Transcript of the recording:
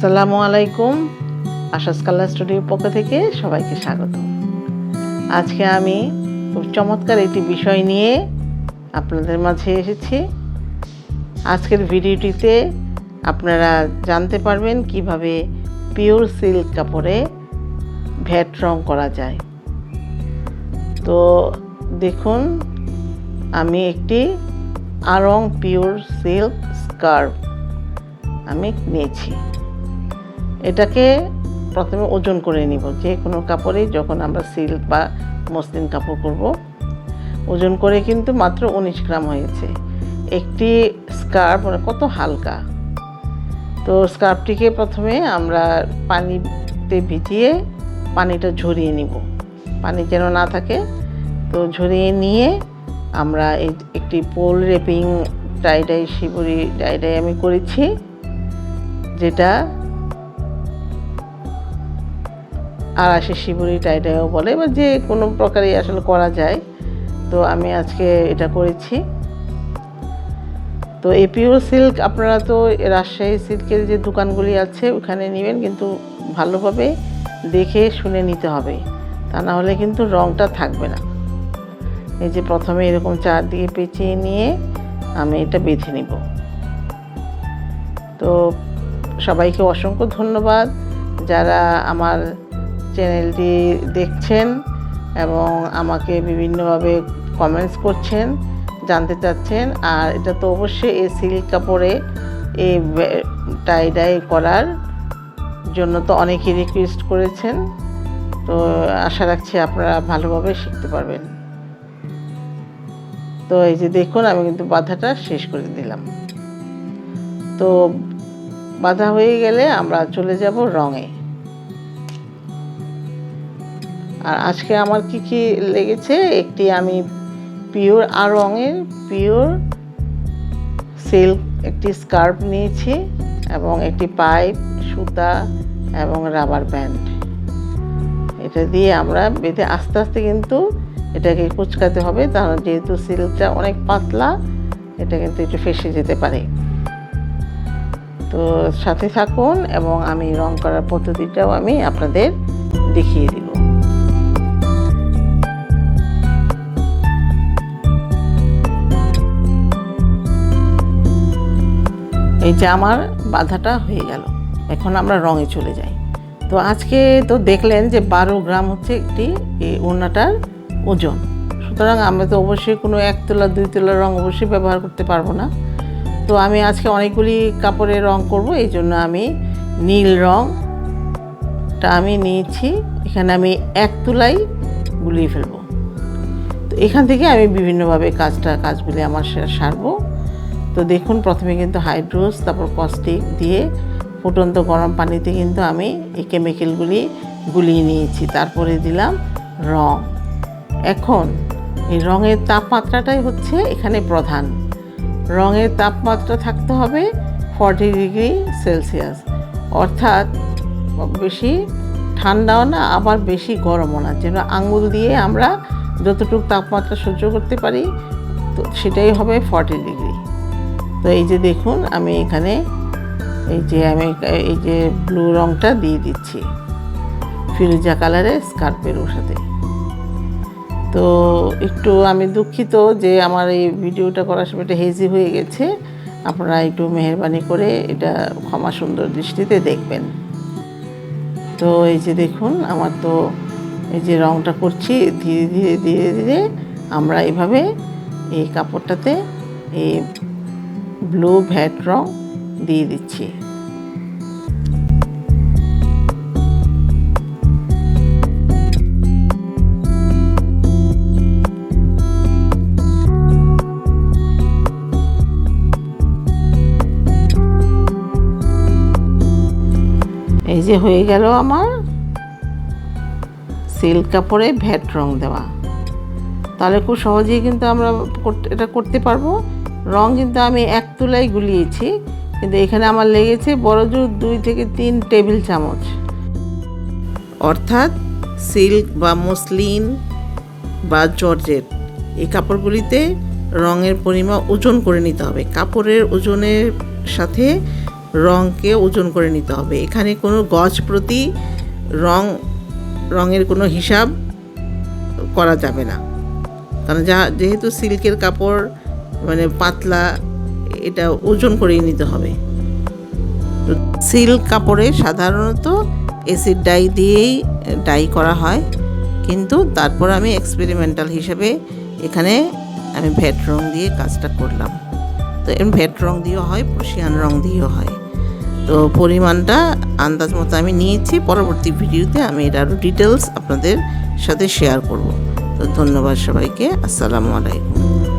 আসসালামু আলাইকুম। AshascolourStudio পক্ষ থেকে সবাইকে স্বাগত। আজকে আমি খুব চমৎকার একটি বিষয় নিয়ে আপনাদের মাঝে এসেছি। আজকের ভিডিওটিতে আপনারা জানতে পারবেন কিভাবে পিওর সিল্ক কাপড়ে ভ্যাট রং করা যায়। তো দেখুন, আমি একটি আরং পিওর সিল্ক স্কার্ফ আমি নিয়েছি। এটাকে প্রথমে ওজন করে নিব। যে কোনো কাপড়ে যখন আমরা সিল্ক বা মসলিন কাপড় করব, ওজন করে কিন্তু মাত্র 19 গ্রাম হয়েছে। একটি স্কার্ফ কত হালকা। তো স্কার্ফটিকে প্রথমে আমরা পানিতে ভিজিয়ে পানিটা ঝরিয়ে নিব, পানি যেন না থাকে। তো ঝরিয়ে নিয়ে আমরা একটি pole wrapping tie dye shibori tie dye আমি করেছি, যেটা আড়াশি শিবুরি টাইডাইও বলে, বা যে কোনো প্রকারই আসলে করা যায়। তো আমি আজকে এটা করেছি। তো এই পিওর সিল্ক আপনারা তো রাজশাহী সিল্কের যে দোকানগুলি আছে ওখানে নেবেন, কিন্তু ভালোভাবে দেখে শুনে নিতে হবে, তা না হলে কিন্তু রঙটা থাকবে না। এই যে প্রথমে এরকম চারদিকে পেঁচিয়ে নিয়ে আমি এটা বেঁধে নিব। তো সবাইকে অসংখ্য ধন্যবাদ যারা আমার চ্যানেলটি দেখছেন এবং আমাকে বিভিন্নভাবে কমেন্টস করছেন, জানতে চাচ্ছেন। আর এটা তো অবশ্যই এই সিল্ক কাপড়ে এই টাইডাই করার জন্য তো অনেকেই রিকোয়েস্ট করেছেন। তো আশা রাখছি আপনারা ভালোভাবে শিখতে পারবেন। তো এই যে দেখুন, আমি কিন্তু বাঁধাটা শেষ করে দিলাম। তো বাঁধা হয়ে গেলে আমরা চলে যাব রঙে। আর আজকে আমার কি কি লেগেছে, একটি আমি পিওর রঙের পিওর সিল্ক একটি স্কার্ফ নিয়েছি, এবং একটি পাইপ, সুতা এবং রাবার ব্যান্ড। এটা দিয়ে আমরা বেঁধে আস্তে আস্তে কিন্তু এটাকে কুচকাতে হবে, কারণ যেহেতু সিল্কটা অনেক পাতলা, এটা কিন্তু একটু ফেঁসে যেতে পারে। তো সাথে থাকুন এবং আমি রং করার পদ্ধতিটাও আমি আপনাদের দেখিয়ে দিব। এই যে আমার বাঁধাটা হয়ে গেল, এখন আমরা রঙে চলে যাই। তো আজকে তো দেখলেন যে 12 গ্রাম হচ্ছে একটি এই ওড়নাটার ওজন। সুতরাং আমরা তো অবশ্যই কোনো 1 তোলা 2 তোলা রং অবশ্যই ব্যবহার করতে পারবো না। তো আমি আজকে অনেকগুলি কাপড়ে রং করব, এই জন্য আমি নীল রংটা আমি নিয়েছি। এখানে আমি 1 তোলাই গুলিয়ে ফেলবো। তো এখান থেকে আমি বিভিন্নভাবে কাজগুলি আমার সারবো। তো দেখুন, প্রথমে কিন্তু হাইড্রোস, তারপর কস্টিক দিয়ে ফুটন্ত গরম পানিতে কিন্তু আমি এই কেমিক্যালগুলি গুলিয়ে নিয়েছি। তারপরে দিলাম রং। এখন এই রঙের তাপমাত্রাটাই হচ্ছে এখানে প্রধান। রঙের তাপমাত্রা থাকতে হবে 40 ডিগ্রি সেলসিয়াস, অর্থাৎ বেশি ঠান্ডাও না আবার বেশি গরমও না, যেন আঙুল দিয়ে আমরা যতটুকু তাপমাত্রা সহ্য করতে পারি, তো সেটাই হবে 40 ডিগ্রি। তো এই যে দেখুন, আমি এখানে এই যে ব্লু রঙটা দিয়ে দিচ্ছি ফিরোজা কালারের স্কার্ফের সাথে। তো একটু আমি দুঃখিত যে আমার এই ভিডিওটা করার সময় এটা হেজি হয়ে গেছে। আপনারা একটু মেহেরবানি করে এটা ক্ষমা সুন্দর দৃষ্টিতে দেখবেন। তো এই যে দেখুন, আমার তো এই যে রঙটা করছি, ধীরে ধীরে ধীরে ধীরে আমরা এইভাবে এই কাপড়টাতে এই ব্লু ভ্যাট রং দিয়ে দিচ্ছি। এই যে হয়ে গেল আমার সিল্ক কাপড়ে ভ্যাট রং দেওয়া। তাহলে খুব সহজেই কিন্তু আমরা এটা করতে পারবো। রং কিন্তু আমি 1 তোলাই গুলিয়েছি, কিন্তু এখানে আমার লেগেছে বড়জোর 2 থেকে 3 টেবিল চামচ। অর্থাৎ সিল্ক বা মসলিন বা জর্জেট এই কাপড়গুলিতে রঙের পরিমাণ ওজন করে নিতে হবে। কাপড়ের ওজনের সাথে রঙকে ওজন করে নিতে হবে। এখানে কোনো গজ প্রতি রঙের কোনো হিসাব করা যাবে না, কারণ যেহেতু সিল্কের কাপড় মানে পাতলা, এটা ওজন করেই নিতে হবে। তো সিল্ক কাপড়ে সাধারণত অ্যাসিড ডাই দিয়েই ডাই করা হয়, কিন্তু তারপর আমি এক্সপেরিমেন্টাল হিসেবে এখানে আমি ভেট রং দিয়ে কাজটা করলাম। তো এরকম ভেট রং দিয়েও হয়, প্রুশিয়ান রং দিয়েও হয়। তো পরিমাণটা আন্দাজ মতো আমি নিয়েছি। পরবর্তী ভিডিওতে আমি এটা আরও ডিটেলস আপনাদের সাথে শেয়ার করব। তো ধন্যবাদ সবাইকে। আসসালামু আলাইকুম।